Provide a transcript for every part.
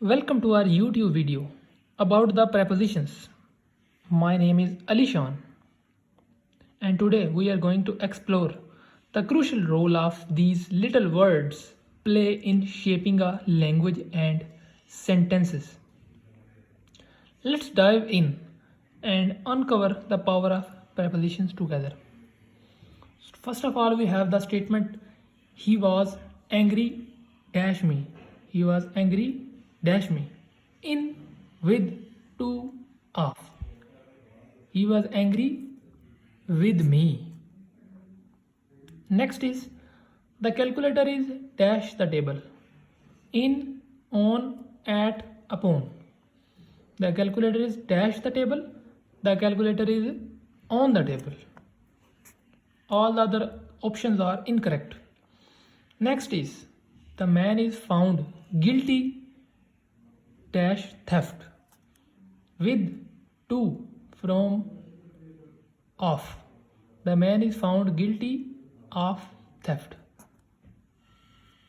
Welcome to our YouTube video about the prepositions. My name is Alishan and today we are going to explore the crucial role of these little words play in shaping a language and sentences. Let's dive in and uncover the power of prepositions together. First of all, we have the statement he was angry dash me. He was angry dash me. In, with, to, of. He was angry with me. Next is the calculator is dash the table. In, on, at, upon. The calculator is dash the table. The calculator is on the table. All the other options are incorrect. Next is the man is found guilty dash theft. With, to, from, of. The man is found guilty of theft.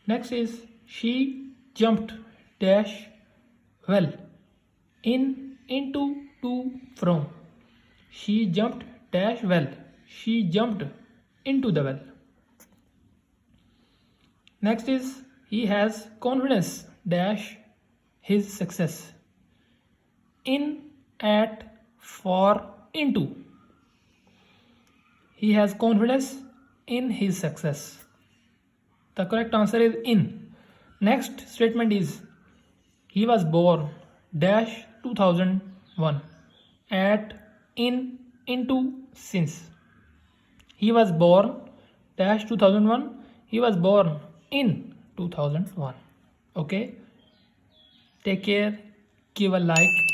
Next is she jumped dash well. In, into, to, from. She jumped dash well. She jumped into the well. Next is he has confidence dash his success. In, at, for, into. He has confidence in his success. The correct answer is in. Next statement is he was born dash 2001. At, in, into, since. He was born dash 2001. He was born in 2001. Okay. Take care. Give a like.